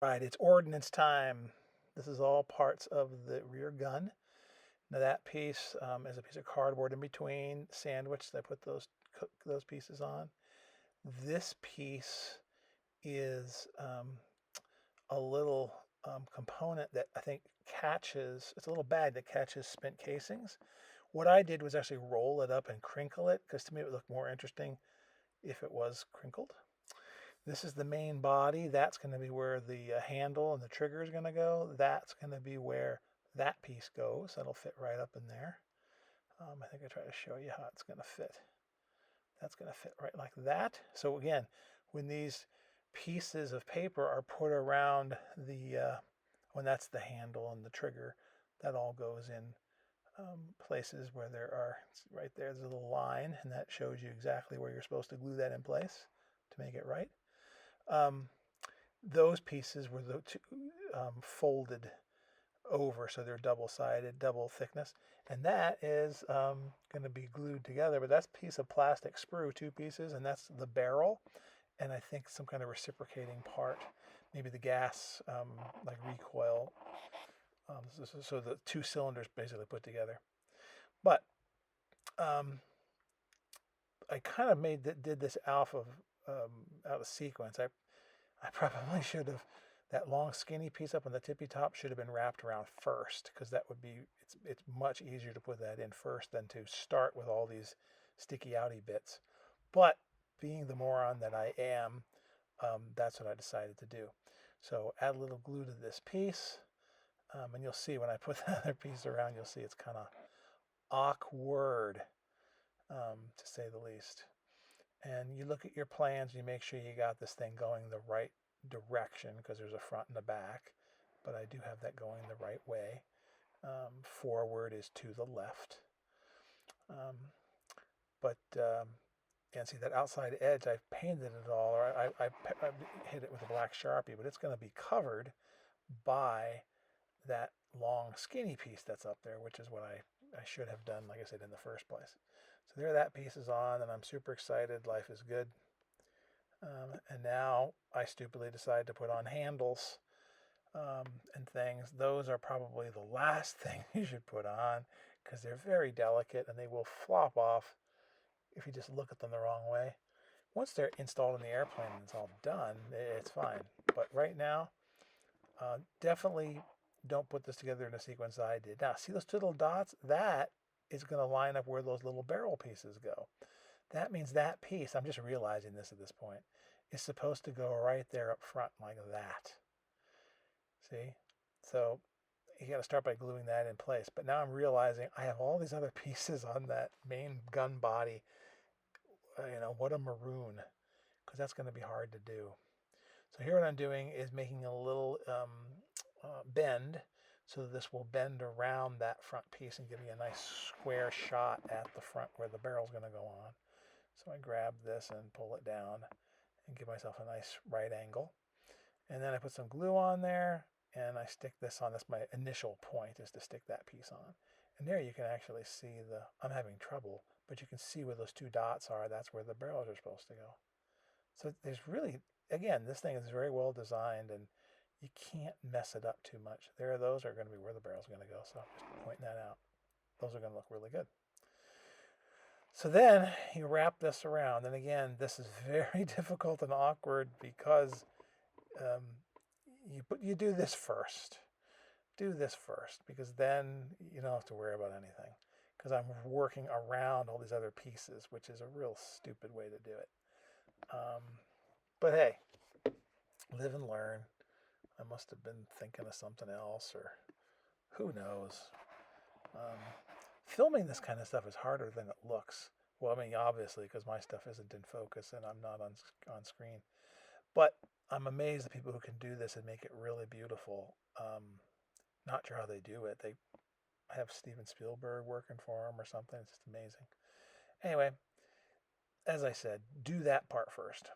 Right, it's ordnance time. This is all parts of the rear gun. Now that piece is a piece of cardboard in between sandwiched. I put those pieces on. This piece is a little component that I think catches. It's a little bag that catches spent casings. What I did was actually roll it up and crinkle it because to me it would look more interesting if it was crinkled. This is the main body. That's going to be where the handle and the trigger is going to go. That's going to be where that piece goes. That'll fit right up in there. I think I try to show you how it's going to fit. That's going to fit right like that. So again, when these pieces of paper are put around when that's the handle and the trigger, that all goes in places where there are, right there's a little line, and that shows you exactly where you're supposed to glue that in place to make it right. Um, those pieces were the two, folded over, so they're double-sided, double thickness, and that is going to be glued together. But that's a piece of plastic sprue, two pieces, and that's the barrel, and I think some kind of reciprocating part, maybe the gas, like recoil. So the two cylinders basically put together. But um, I kind of did this out of sequence. I probably should have, that long skinny piece up on the tippy top should have been wrapped around first because that would be, it's much easier to put that in first than to start with all these sticky outy bits. But being the moron that I am, that's what I decided to do. So add a little glue to this piece, and you'll see when I put the other piece around, you'll see it's kind of awkward, to say the least. And you look at your plans, you make sure you got this thing going the right direction because there's a front and a back, but I do have that going the right way. Forward is to the left. Um, but and see that outside edge, I've painted it all, or I hit it with a black Sharpie, but it's going to be covered by that long skinny piece that's up there, which is what I should have done, like I said, in the first place. So there that piece is on, and I'm super excited. Life is good. And now I stupidly decide to put on handles and things. Those are probably the last thing you should put on because they're very delicate and they will flop off if you just look at them the wrong way. Once they're installed in the airplane and it's all done, it's fine. But right now, definitely don't put this together in a sequence that I did. Now, see those two little dots? That is going to line up where those little barrel pieces go. That means that piece, I'm just realizing this at this point, is supposed to go right there up front like that. See? So you got to start by gluing that in place. But now I'm realizing I have all these other pieces on that main gun body. What a maroon, because that's going to be hard to do. So here what I'm doing is making a little bend so that this will bend around that front piece and give me a nice square shot at the front where the barrel's going to go on. So I grab this and pull it down and give myself a nice right angle. And then I put some glue on there and I stick this on. That's my initial point, is to stick that piece on. And there you can actually see I'm having trouble, but you can see where those two dots are. That's where the barrels are supposed to go. So there's really, again, this thing is very well designed and you can't mess it up too much. Those are going to be where the barrel's going to go. So just pointing that out. Those are going to look really good. So then you wrap this around. And again, this is very difficult and awkward because you do this first. Do this first because then you don't have to worry about anything. Because I'm working around all these other pieces, which is a real stupid way to do it. But hey, live and learn. I must have been thinking of something else, or who knows. Um, Filming this kind of stuff is harder than it looks. Well, I mean, obviously, because my stuff isn't in focus and I'm not on screen. But I'm amazed at people who can do this and make it really beautiful. Not sure how they do it. They have Steven Spielberg working for them or something. It's just amazing. Anyway, as I said, do that part first.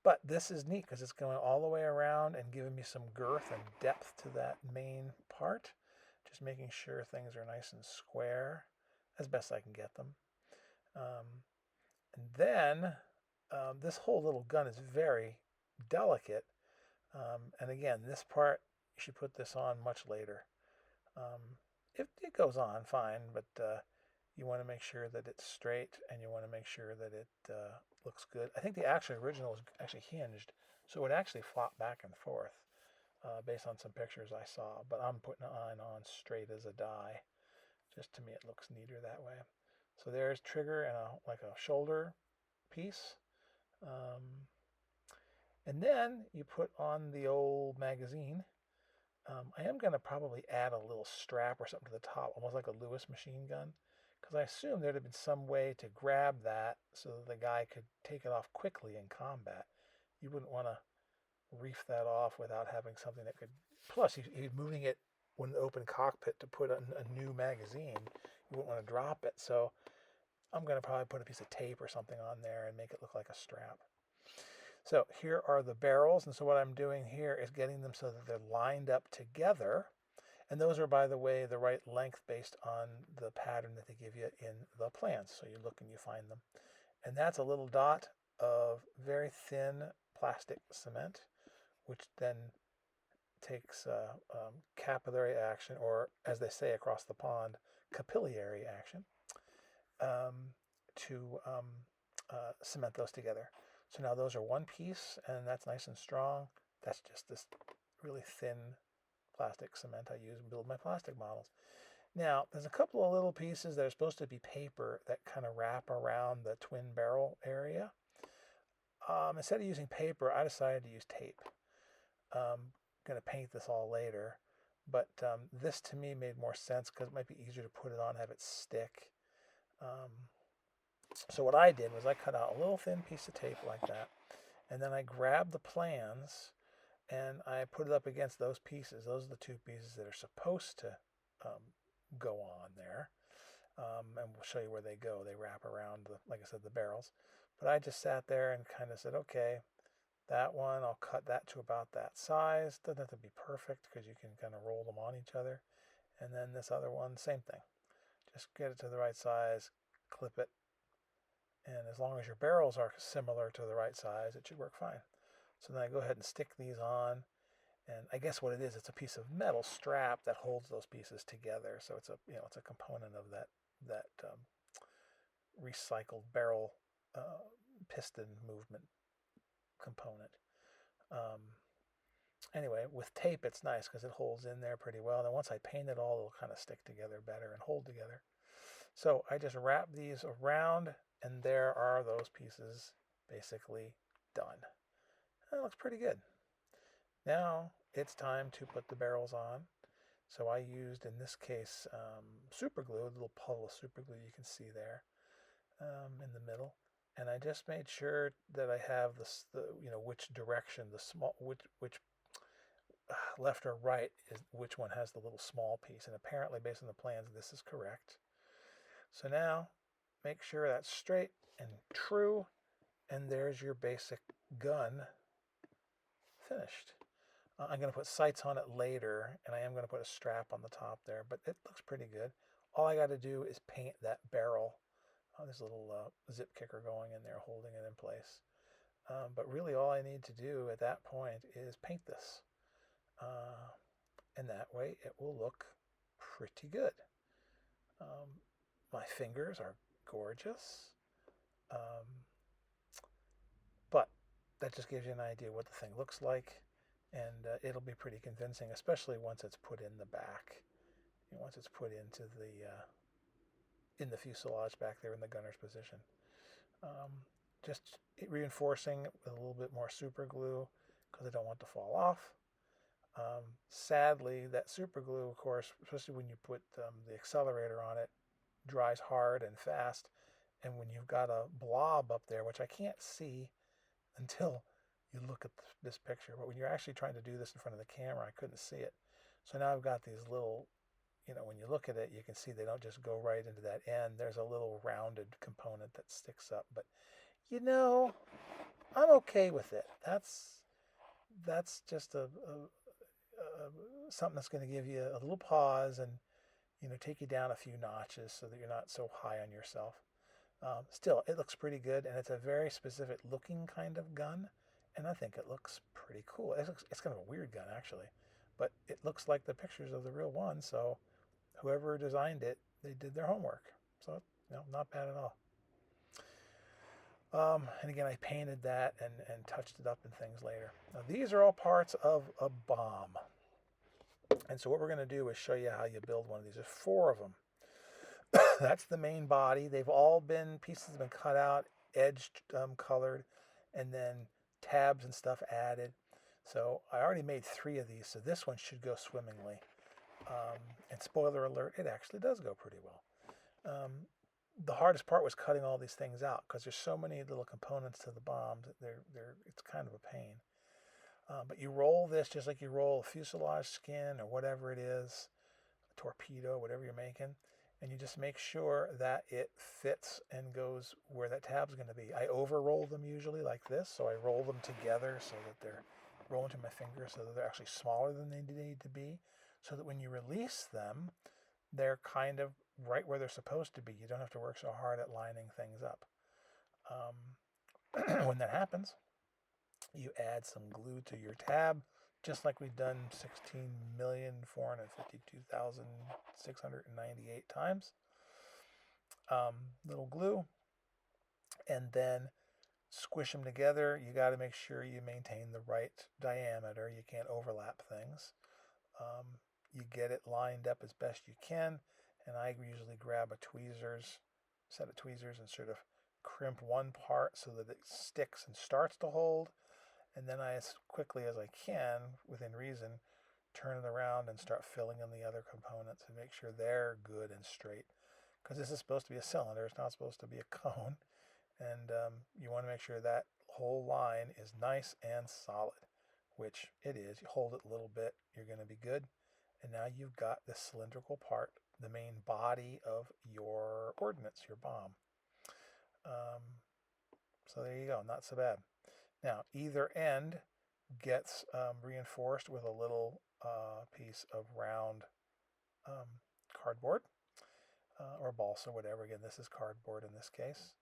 But this is neat because it's going all the way around and giving me some girth and depth to that main part. Just making sure things are nice and square as best I can get them. And then this whole little gun is very delicate. And again, this part, you should put this on much later. Um, it goes on fine, but you want to make sure that it's straight and you want to make sure that it looks good. I think the actual original was actually hinged, so it would actually flop back and forth based on some pictures I saw, but I'm putting mine on straight as a die. Just to me, it looks neater that way. So there's trigger and like a shoulder piece. Um, and then you put on the old magazine. I am going to probably add a little strap or something to the top, almost like a Lewis machine gun, because I assume there'd have been some way to grab that so that the guy could take it off quickly in combat. You wouldn't want to reef that off without having something that could. Plus, you're moving it when the open cockpit to put on a new magazine. You wouldn't want to drop it, so I'm going to probably put a piece of tape or something on there and make it look like a strap. So here are the barrels, and so what I'm doing here is getting them so that they're lined up together. And those are, by the way, the right length based on the pattern that they give you in the plans. So you look and you find them. And that's a little dot of very thin plastic cement, which then takes capillary action, or as they say across the pond, capillary action, um, to cement those together. So now those are one piece, and that's nice and strong. That's just this really thin plastic cement I use to build my plastic models. Now, there's a couple of little pieces that are supposed to be paper that kind of wrap around the twin barrel area. Instead of using paper, I decided to use tape. I'm going to paint this all later, but this to me made more sense because it might be easier to put it on, have it stick. So what I did was I cut out a little thin piece of tape like that, and then I grabbed the plans and I put it up against those pieces. Those are the two pieces that are supposed to go on there. And we'll show you where they go. They wrap around, like I said, the barrels. But I just sat there and kind of said, okay, that one, I'll cut that to about that size. Doesn't have to be perfect because you can kind of roll them on each other. And then this other one, same thing. Just get it to the right size, clip it. And as long as your barrels are similar to the right size, it should work fine. So then I go ahead and stick these on. And I guess what it is, it's a piece of metal strap that holds those pieces together. So it's a component of that recycled barrel piston movement component. Anyway, with tape, it's nice because it holds in there pretty well. And once I paint it all, it'll kind of stick together better and hold together. So I just wrap these around, and there are those pieces basically done. That looks pretty good. Now it's time to put the barrels on. So I used, in this case, super glue, a little puddle of super glue you can see there in the middle. And I just made sure that I have which direction, which left or right is which one has the little small piece. And apparently, based on the plans, this is correct. So now make sure that's straight and true. And there's your basic gun finished. I'm going to put sights on it later, and I am going to put a strap on the top there, but it looks pretty good. All I got to do is paint that barrel. There's a little zip kicker going in there holding it in place. But really all I need to do at that point is paint this. And that way it will look pretty good. My fingers are gorgeous. But that just gives you an idea what the thing looks like. And it'll be pretty convincing, especially once it's put in the back. Once it's put into in the fuselage back there in the gunner's position. Just reinforcing with a little bit more super glue because I don't want it to fall off. Sadly, that super glue, of course, especially when you put the accelerator on it, dries hard and fast. And when you've got a blob up there, which I can't see until you look at this picture, but when you're actually trying to do this in front of the camera, I couldn't see it. So now I've got these little, when you look at it, you can see they don't just go right into that end. There's a little rounded component that sticks up, but I'm okay with it. That's just something that's going to give you a little pause and take you down a few notches so that you're not so high on yourself. Still, it looks pretty good, and it's a very specific looking kind of gun, and I think it looks pretty cool. It's kind of a weird gun, actually, but it looks like the pictures of the real one, so whoever designed it, they did their homework. So, not bad at all. And again, I painted that and touched it up and things later. Now, these are all parts of a bomb. And so what we're going to do is show you how you build one of these. There's 4 of them. That's the main body. They've all been, pieces have been cut out, edged, colored, and then tabs and stuff added. So I already made 3 of these, so this one should go swimmingly. And spoiler alert, it actually does go pretty well. The hardest part was cutting all these things out because there's so many little components to the bombs. It's kind of a pain. But you roll this just like you roll a fuselage skin or whatever it is, a torpedo, whatever you're making, and you just make sure that it fits and goes where that tab's going to be. I over roll them usually like this, so I roll them together so that they're rolling to my fingers so that they're actually smaller than they need to be, so that when you release them, they're kind of right where they're supposed to be. You don't have to work so hard at lining things up. When that happens, you add some glue to your tab, just like we've done 16,452,698 times. Little glue, and then squish them together. You got to make sure you maintain the right diameter. You can't overlap things. You get it lined up as best you can, and I usually grab a set of tweezers, and sort of crimp one part so that it sticks and starts to hold. And then I, as quickly as I can, within reason, turn it around and start filling in the other components and make sure they're good and straight. Because this is supposed to be a cylinder, it's not supposed to be a cone. And you want to make sure that whole line is nice and solid, which it is. You hold it a little bit, you're going to be good. And now you've got this cylindrical part, the main body of your ordnance, your bomb. So there you go, not so bad. Now, either end gets reinforced with a little piece of round cardboard or balsa, whatever. Again, this is cardboard in this case.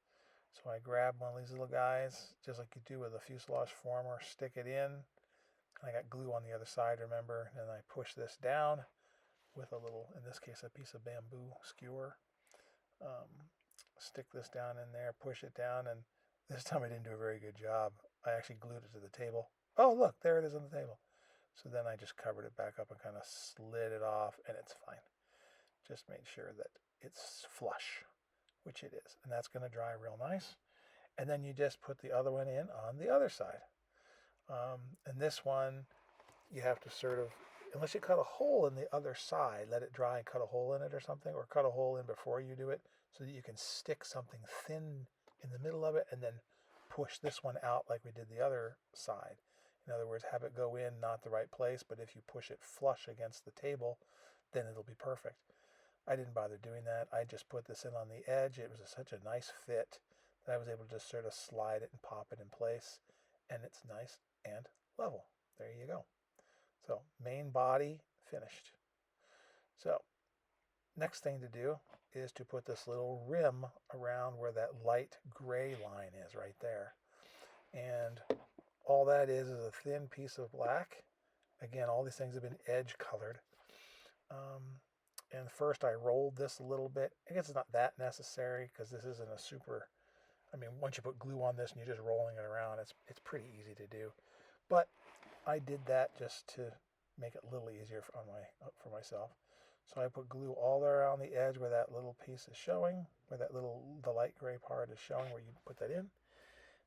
So I grab one of these little guys, just like you do with a fuselage former, stick it in. I got glue on the other side, remember, and I push this down with a little, in this case, a piece of bamboo skewer. Stick this down in there, push it down, and this time I didn't do a very good job. I actually glued it to the table. Oh, look, there it is on the table. So then I just covered it back up and kind of slid it off, and it's fine. Just make sure that it's flush, which it is, and that's going to dry real nice. And then you just put the other one in on the other side. And this one, you have to sort of, unless you cut a hole in the other side, let it dry and cut a hole in it or something, or cut a hole in before you do it so that you can stick something thin in the middle of it and then push this one out like we did the other side. In other words, have it go in not the right place, but if you push it flush against the table, then it'll be perfect. I didn't bother doing that. I just put this in on the edge. It was such a nice fit that I was able to just sort of slide it and pop it in place, and it's nice and level. There you go. So main body finished. So next thing to do is to put this little rim around where that light gray line is right there. And all that is a thin piece of black. Again, all these things have been edge colored. And first I rolled this a little bit. I guess it's not that necessary because this isn't a super, I mean, once you put glue on this and you're just rolling it around, it's pretty easy to do. But I did that just to make it a little easier for myself. So I put glue all around the edge where that little piece is showing, where the light gray part is showing, where you put that in.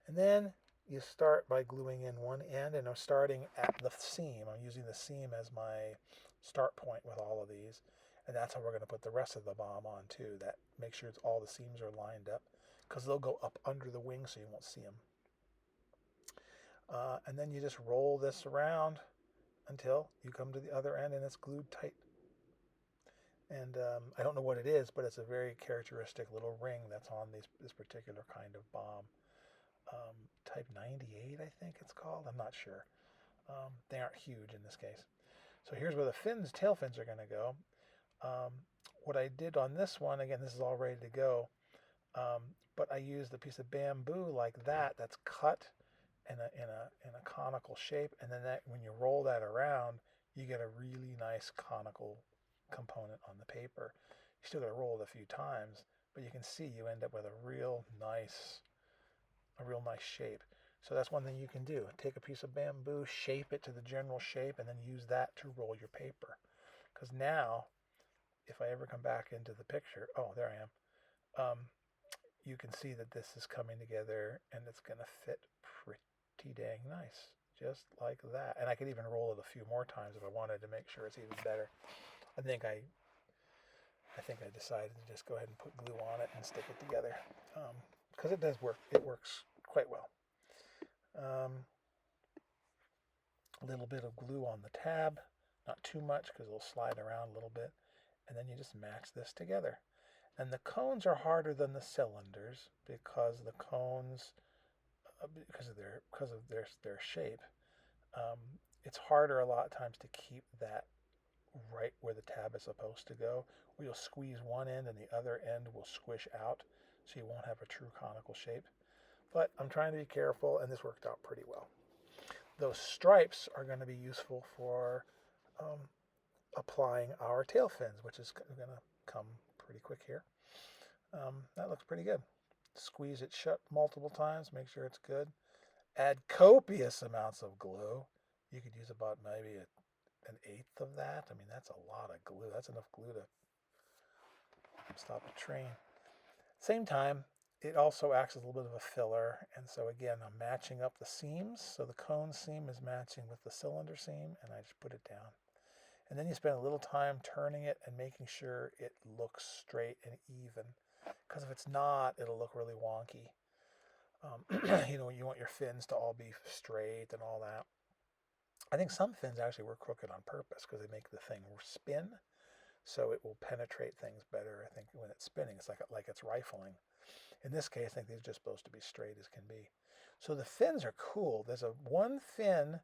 And then you start by gluing in one end, and I'm starting at the seam. I'm using the seam as my start point with all of these. And that's how we're going to put the rest of the bomb on too. That make sure all the seams are lined up, because they'll go up under the wing so you won't see them. And then you just roll this around until you come to the other end and it's glued tight. And I don't know what it is, but it's a very characteristic little ring that's on this particular kind of bomb. Type 98, I think it's called. I'm not sure. They aren't huge in this case. So here's where the tail fins are going to go. What I did on this one, again, this is all ready to go, but I used a piece of bamboo like that that's cut in a conical shape, and then that when you roll that around, you get a really nice conical component on the paper. You still got to roll it a few times, but you can see you end up with a real nice shape. So that's one thing you can do. Take a piece of bamboo, shape it to the general shape, and then use that to roll your paper. Because now, if I ever come back into the picture, oh, there I am. You can see that this is coming together, and it's going to fit pretty dang nice, just like that. And I could even roll it a few more times if I wanted to make sure it's even better. I think I decided to just go ahead and put glue on it and stick it together, because it does work. It works quite well. A little bit of glue on the tab, not too much because it'll slide around a little bit, and then you just match this together. And the cones are harder than the cylinders because the cones, because of their shape, it's harder a lot of times to keep that right where the tab is supposed to go. Where you'll squeeze one end and the other end will squish out, so you won't have a true conical shape. But I'm trying to be careful, and this worked out pretty well. Those stripes are going to be useful for applying our tail fins, which is going to come pretty quick here. That looks pretty good. Squeeze it shut multiple times, make sure it's good. Add copious amounts of glue. You could use about maybe an eighth of that. I mean, that's a lot of glue. That's enough glue to stop a train. Same time, it also acts as a little bit of a filler. And so again, I'm matching up the seams. So the cone seam is matching with the cylinder seam, and I just put it down. And then you spend a little time turning it and making sure it looks straight and even. Because if it's not, it'll look really wonky. You want your fins to all be straight and all that. I think some fins actually were crooked on purpose because they make the thing spin, so it will penetrate things better. I think when it's spinning, it's like it's rifling. In this case, I think these are just supposed to be straight as can be. So the fins are cool. There's one fin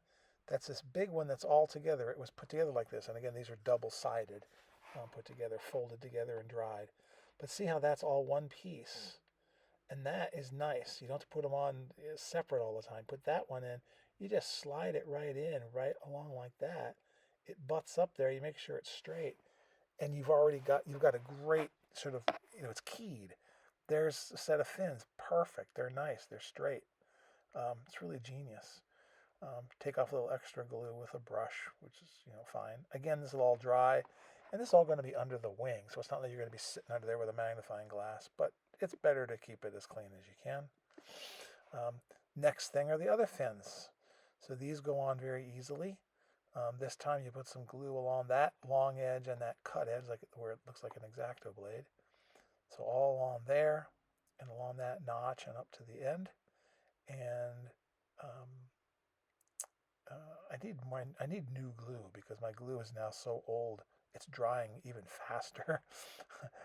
that's this big one that's all together. It was put together like this, and again, these are double-sided, put together, folded together, and dried. But see how that's all one piece, and that is nice. You don't have to put them on separate all the time. Put that one in. You just slide it right in, right along like that. It butts up there. You make sure it's straight, and you've got a great sort of, it's keyed. There's a set of fins. Perfect. They're nice. They're straight. It's really genius. Take off a little extra glue with a brush, which is fine. Again, this is all dry, and this is all going to be under the wing, so it's not that you're going to be sitting under there with a magnifying glass, but it's better to keep it as clean as you can. Next thing are the other fins. So these go on very easily. This time you put some glue along that long edge and that cut edge, like where it looks like an X-Acto blade. So all along there and along that notch and up to the end. And I need new glue because my glue is now so old. It's drying even faster.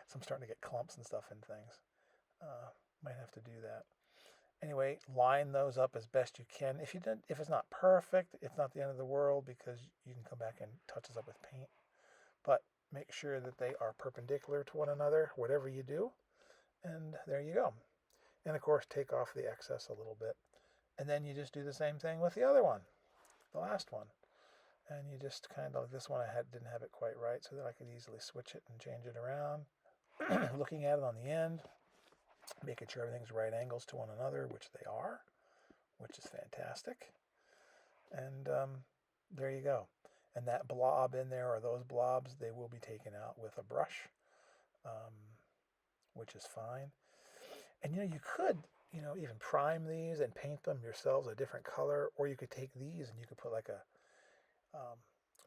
So I'm starting to get clumps and stuff in things. Might have to do that. Anyway, line those up as best you can. If it's not perfect, it's not the end of the world because you can come back and touch this up with paint. But make sure that they are perpendicular to one another, whatever you do. And there you go. And of course, take off the excess a little bit. And then you just do the same thing with the other one, the last one. And you just kind of, this one didn't have it quite right, so that I could easily switch it and change it around. Looking at it on the end, making sure everything's right angles to one another, which they are, which is fantastic. And there you go. And that blob in there, or those blobs, they will be taken out with a brush, which is fine. And you could, even prime these and paint them yourselves a different color, or you could take these and you could put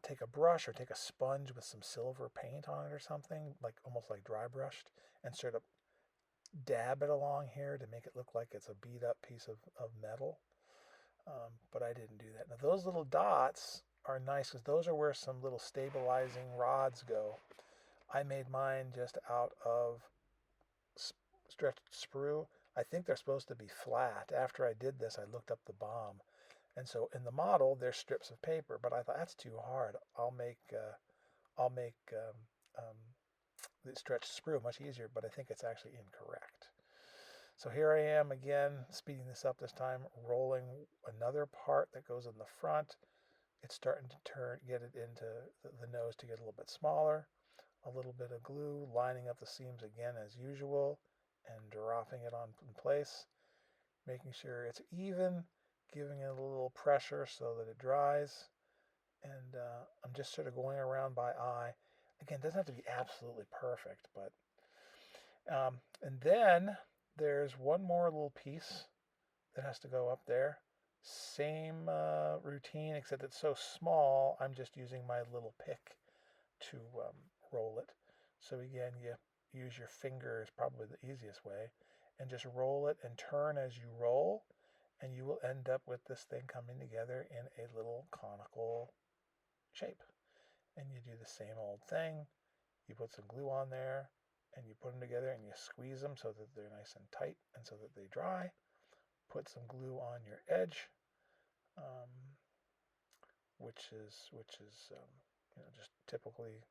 take a brush or take a sponge with some silver paint on it or something, almost like dry brushed, and sort of dab it along here to make it look like it's a beat up piece of metal. But I didn't do that. Now those little dots are nice because those are where some little stabilizing rods go. I made mine just out of stretched sprue. I think they're supposed to be flat. After I did this, I looked up the BOM. And so in the model, there's strips of paper, but I thought that's too hard. I'll make the stretched sprue much easier, but I think it's actually incorrect. So here I am again, speeding this up this time, rolling another part that goes in the front. It's starting to get it into the nose to get a little bit smaller. A little bit of glue, lining up the seams again as usual, and dropping it on in place, making sure it's even, giving it a little pressure so that it dries. And I'm just sort of going around by eye. Again, it doesn't have to be absolutely perfect, but and then there's one more little piece that has to go up there. Same routine, except it's so small, I'm just using my little pick to roll it. So again, you use your finger is probably the easiest way, and just roll it and turn as you roll, and you will end up with this thing coming together in a little conical shape. And you do the same old thing. You put some glue on there, and you put them together, and you squeeze them so that they're nice and tight, and so that they dry. Put some glue on your edge, um, which is just typically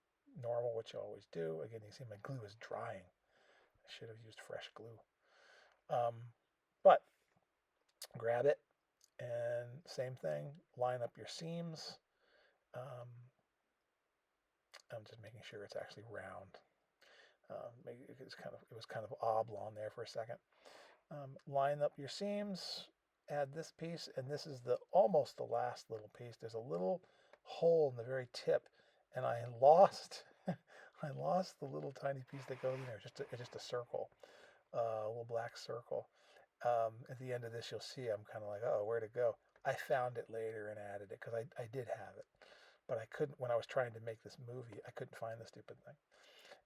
normal, what you always do. Again, you see my glue is drying. I should have used fresh glue. But grab it and same thing. Line up your seams. Um, I'm just making sure it's actually round. It was kind of oblong there for a second. Line up your seams. Add this piece, and this is the almost the last little piece. There's a little hole in the very tip, and I lost I lost the little tiny piece that goes in there. It's just a circle, a little black circle. At the end of this, you'll see I'm kind of like, oh, where'd it go? I found it later and added it because I did have it, but I couldn't when I was trying to make this movie. I couldn't find the stupid thing.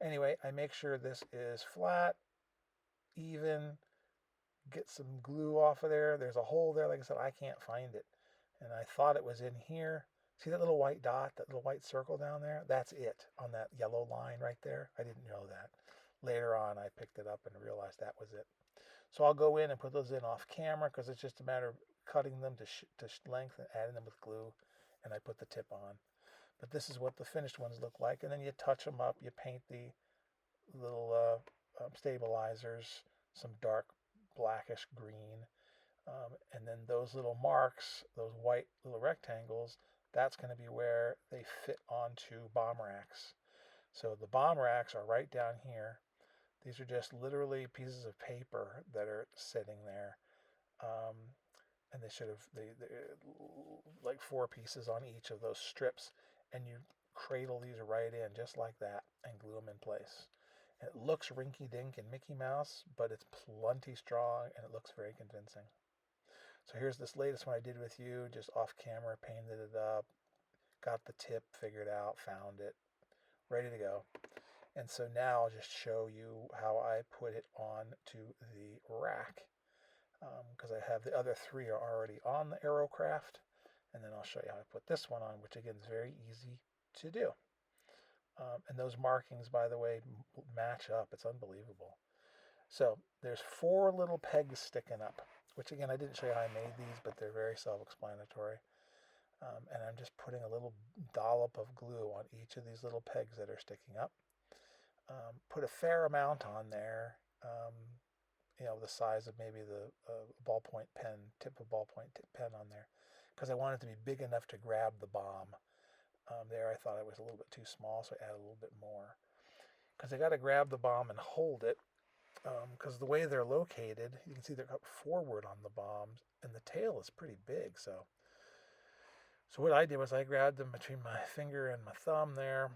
Anyway, I make sure this is flat, even. Get some glue off of there. There's a hole there. Like I said, I can't find it, and I thought it was in here. See that little white dot, that little white circle down there? That's it on that yellow line right there. I didn't know that. Later on, I picked it up and realized that was it. So I'll go in and put those in off camera because it's just a matter of cutting them to length and adding them with glue, and I put the tip on. But this is what the finished ones look like, and then you touch them up. You paint the little stabilizers, some dark blackish green, and then those little marks, those white little rectangles, that's going to be where they fit onto bomb racks. So the bomb racks are right down here. These are just literally pieces of paper that are sitting there. Um, and they should have like 4 pieces on each of those strips, and you cradle these right in just like that and glue them in place. And it looks rinky-dink and Mickey Mouse, but it's plenty strong and it looks very convincing. So here's this latest one I did with you, just off camera, painted it up, got the tip figured out, found it, ready to go. And so now I'll just show you how I put it on to the rack, because I have the other 3 are already on the Aerocraft, and then I'll show you how I put this one on, which again is very easy to do. And those markings, by the way, match up. It's unbelievable. So there's 4 little pegs sticking up, which again, I didn't show you how I made these, but they're very self-explanatory. And I'm just putting a little dollop of glue on each of these little pegs that are sticking up. Put a fair amount on there, the size of maybe the ballpoint pen, tip of ballpoint pen on there, because I want it to be big enough to grab the bomb. There I thought it was a little bit too small, so I added a little bit more. Because I got to grab the bomb and hold it, because the way they're located, you can see they're up forward on the bombs, and the tail is pretty big. So what I did was I grabbed them between my finger and my thumb there,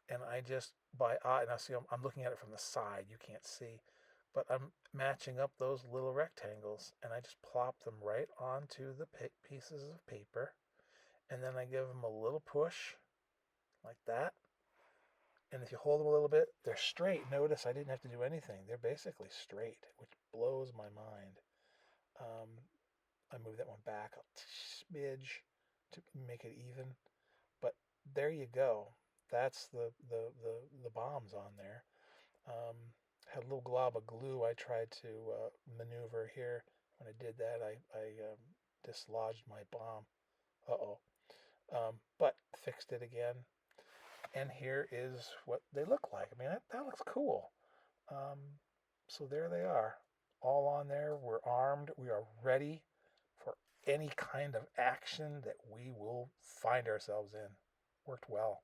and I just by eye, and I see I'm looking at it from the side, you can't see, but I'm matching up those little rectangles, and I just plop them right onto the pieces of paper, and then I give them a little push like that. And if you hold them a little bit, they're straight. Notice I didn't have to do anything. They're basically straight, which blows my mind. I moved that one back a smidge to make it even. But there you go. That's the bombs on there. Had a little glob of glue I tried to maneuver here. When I did that, I dislodged my bomb. Uh-oh. But fixed it again. And here is what they look like. I mean, that looks cool. So there they are. all on there. We're armed. We are ready for any kind of action that we will find ourselves in. Worked well.